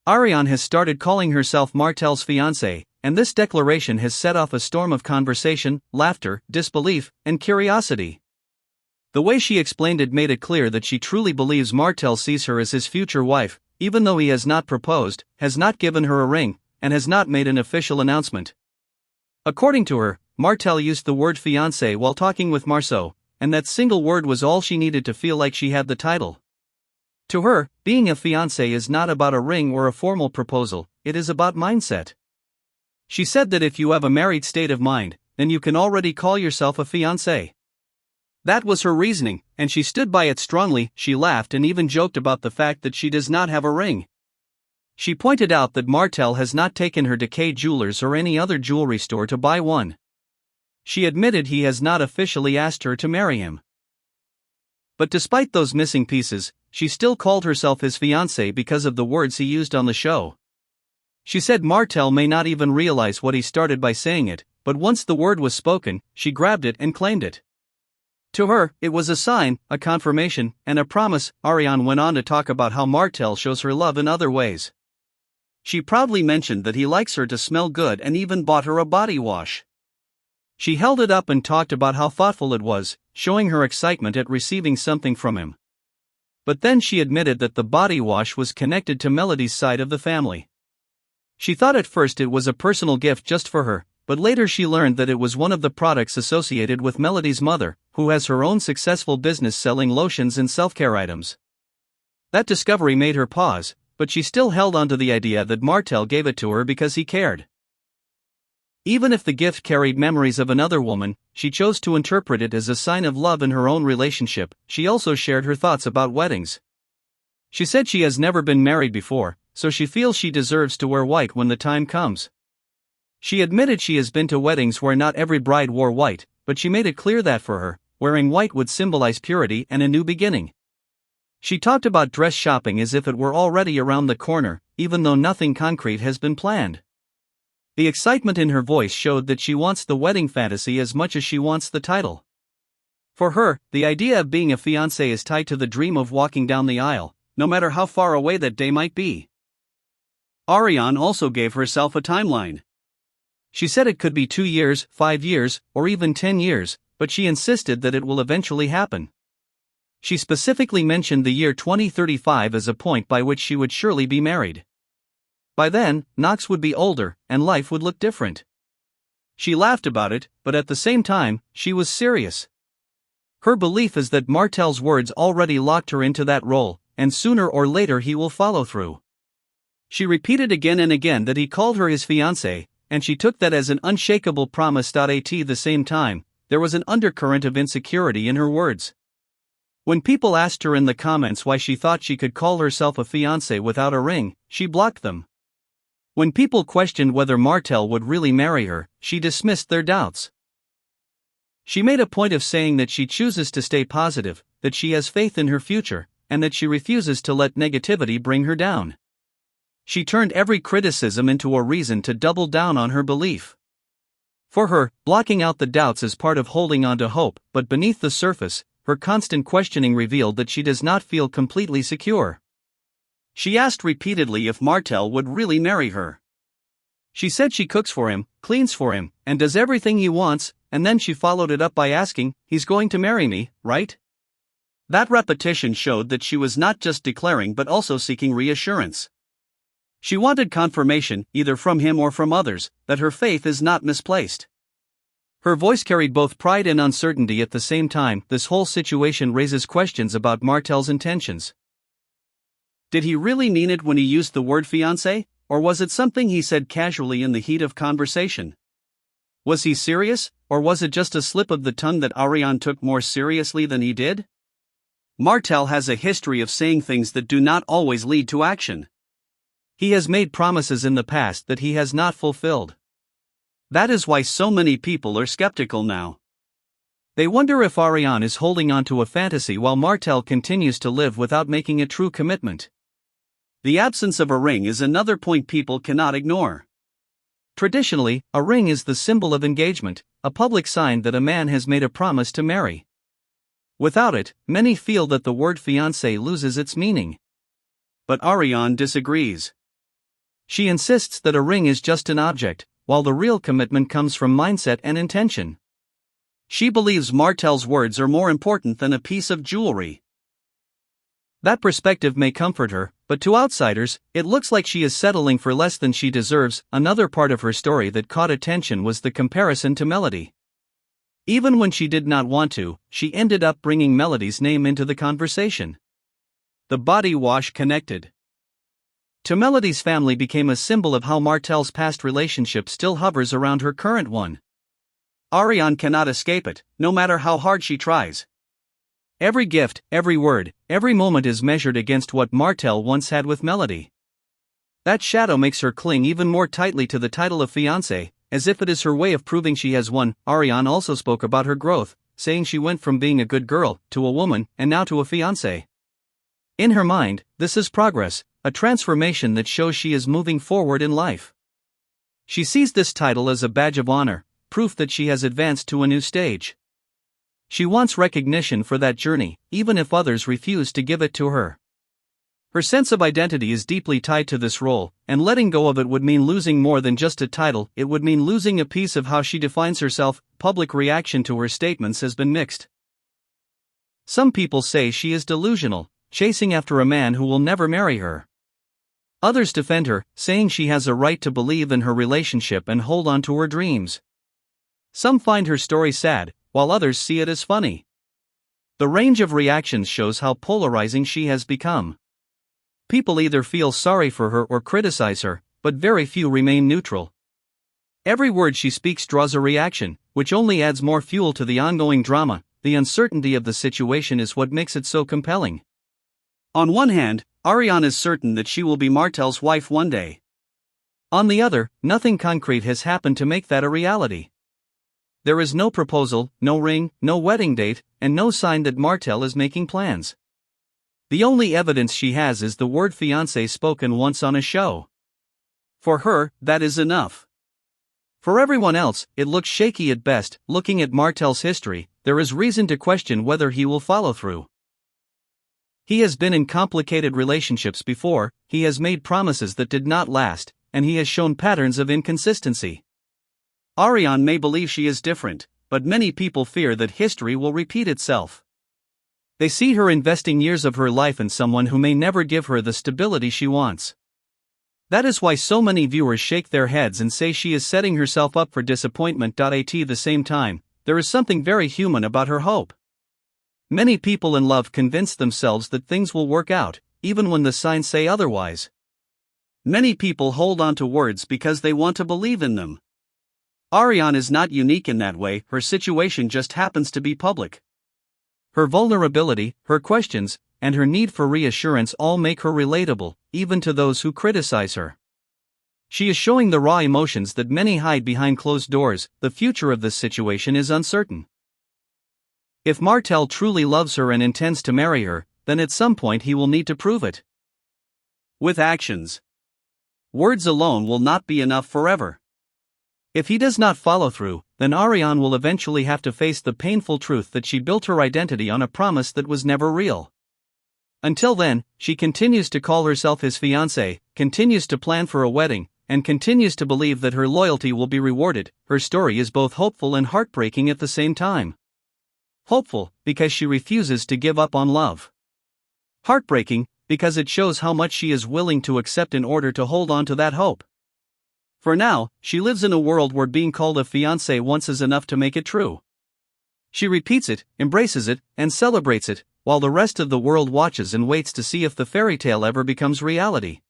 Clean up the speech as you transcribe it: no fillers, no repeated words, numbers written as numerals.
Arionne has started calling herself Martell's fiancé, and this declaration has set off a storm of conversation, laughter, disbelief, and curiosity. The way she explained it made it clear that she truly believes Martell sees her as his future wife, even though he has not proposed, has not given her a ring, and has not made an official announcement. According to her, Martell used the word fiancé while talking with Marsau, and that single word was all she needed to feel like she had the title. To her, being a fiancé is not about a ring or a formal proposal, it is about mindset. She said that if you have a married state of mind, then you can already call yourself a fiancé. That was her reasoning, and she stood by it strongly. She laughed and even joked about the fact that she does not have a ring. She pointed out that Martell has not taken her to Kay Jewelers or any other jewelry store to buy one. She admitted he has not officially asked her to marry him. But despite those missing pieces, she still called herself his fiancé because of the words he used on the show. She said Martell may not even realize what he started by saying it, but once the word was spoken, she grabbed it and claimed it. To her, it was a sign, a confirmation, and a promise. Arionne went on to talk about how Martell shows her love in other ways. She proudly mentioned that he likes her to smell good and even bought her a body wash. She held it up and talked about how thoughtful it was, showing her excitement at receiving something from him. But then she admitted that the body wash was connected to Melody's side of the family. She thought at first it was a personal gift just for her, but later she learned that it was one of the products associated with Melody's mother, who has her own successful business selling lotions and self-care items. That discovery made her pause, but she still held on to the idea that Martell gave it to her because he cared. Even if the gift carried memories of another woman, she chose to interpret it as a sign of love in her own relationship. She also shared her thoughts about weddings. She said she has never been married before, so she feels she deserves to wear white when the time comes. She admitted she has been to weddings where not every bride wore white, but she made it clear that for her, wearing white would symbolize purity and a new beginning. She talked about dress shopping as if it were already around the corner, even though nothing concrete has been planned. The excitement in her voice showed that she wants the wedding fantasy as much as she wants the title. For her, the idea of being a fiancé is tied to the dream of walking down the aisle, no matter how far away that day might be. Arionne also gave herself a timeline. She said it could be 2 years, 5 years, or even 10 years, but she insisted that it will eventually happen. She specifically mentioned the year 2035 as a point by which she would surely be married. By then, Knox would be older, and life would look different. She laughed about it, but at the same time, she was serious. Her belief is that Martell's words already locked her into that role, and sooner or later he will follow through. She repeated again and again that he called her his fiancé, and she took that as an unshakable promise. At the same time, there was an undercurrent of insecurity in her words. When people asked her in the comments why she thought she could call herself a fiancé without a ring, she blocked them. When people questioned whether Martell would really marry her, she dismissed their doubts. She made a point of saying that she chooses to stay positive, that she has faith in her future, and that she refuses to let negativity bring her down. She turned every criticism into a reason to double down on her belief. For her, blocking out the doubts is part of holding on to hope, but beneath the surface, her constant questioning revealed that she does not feel completely secure. She asked repeatedly if Martell would really marry her. She said she cooks for him, cleans for him, and does everything he wants, and then she followed it up by asking, "He's going to marry me, right?" That repetition showed that she was not just declaring but also seeking reassurance. She wanted confirmation, either from him or from others, that her faith is not misplaced. Her voice carried both pride and uncertainty at the same time. This whole situation raises questions about Martell's intentions. Did he really mean it when he used the word fiancé, or was it something he said casually in the heat of conversation? Was he serious, or was it just a slip of the tongue that Arionne took more seriously than he did? Martell has a history of saying things that do not always lead to action. He has made promises in the past that he has not fulfilled. That is why so many people are skeptical now. They wonder if Arionne is holding on to a fantasy while Martell continues to live without making a true commitment. The absence of a ring is another point people cannot ignore. Traditionally, a ring is the symbol of engagement, a public sign that a man has made a promise to marry. Without it, many feel that the word fiancé loses its meaning. But Arionne disagrees. She insists that a ring is just an object, while the real commitment comes from mindset and intention. She believes Martell's words are more important than a piece of jewelry. That perspective may comfort her, but to outsiders, it looks like she is settling for less than she deserves. Another part of her story that caught attention was the comparison to Melody. Even when she did not want to, she ended up bringing Melody's name into the conversation. The body wash connected to Melody's family became a symbol of how Martell's past relationship still hovers around her current one. Arionne cannot escape it, no matter how hard she tries. Every gift, every word, every moment is measured against what Martell once had with Melody. That shadow makes her cling even more tightly to the title of fiancé, as if it is her way of proving she has won. Arionne also spoke about her growth, saying she went from being a good girl to a woman and now to a fiancé. In her mind, this is progress, a transformation that shows she is moving forward in life. She sees this title as a badge of honor, proof that she has advanced to a new stage. She wants recognition for that journey, even if others refuse to give it to her. Her sense of identity is deeply tied to this role, and letting go of it would mean losing more than just a title. It would mean losing a piece of how she defines herself. Public reaction to her statements has been mixed. Some people say she is delusional, chasing after a man who will never marry her. Others defend her, saying she has a right to believe in her relationship and hold on to her dreams. Some find her story sad, while others see it as funny. The range of reactions shows how polarizing she has become. People either feel sorry for her or criticize her, but very few remain neutral. Every word she speaks draws a reaction, which only adds more fuel to the ongoing drama. The uncertainty of the situation is what makes it so compelling. On one hand, Arionne is certain that she will be Martell's wife one day. On the other, nothing concrete has happened to make that a reality. There is no proposal, no ring, no wedding date, and no sign that Martell is making plans. The only evidence she has is the word fiancé spoken once on a show. For her, that is enough. For everyone else, it looks shaky at best. Looking at Martell's history, there is reason to question whether he will follow through. He has been in complicated relationships before, he has made promises that did not last, and he has shown patterns of inconsistency. Arionne may believe she is different, but many people fear that history will repeat itself. They see her investing years of her life in someone who may never give her the stability she wants. That is why so many viewers shake their heads and say she is setting herself up for disappointment. At the same time, there is something very human about her hope. Many people in love convince themselves that things will work out, even when the signs say otherwise. Many people hold on to words because they want to believe in them. Arionne is not unique in that way, her situation just happens to be public. Her vulnerability, her questions, and her need for reassurance all make her relatable, even to those who criticize her. She is showing the raw emotions that many hide behind closed doors. The future of this situation is uncertain. If Martell truly loves her and intends to marry her, then at some point he will need to prove it. With actions. Words alone will not be enough forever. If he does not follow through, then Arionne will eventually have to face the painful truth that she built her identity on a promise that was never real. Until then, she continues to call herself his fiancé, continues to plan for a wedding, and continues to believe that her loyalty will be rewarded. Her story is both hopeful and heartbreaking at the same time. Hopeful, because she refuses to give up on love. Heartbreaking, because it shows how much she is willing to accept in order to hold on to that hope. For now, she lives in a world where being called a fiancé once is enough to make it true. She repeats it, embraces it, and celebrates it, while the rest of the world watches and waits to see if the fairy tale ever becomes reality.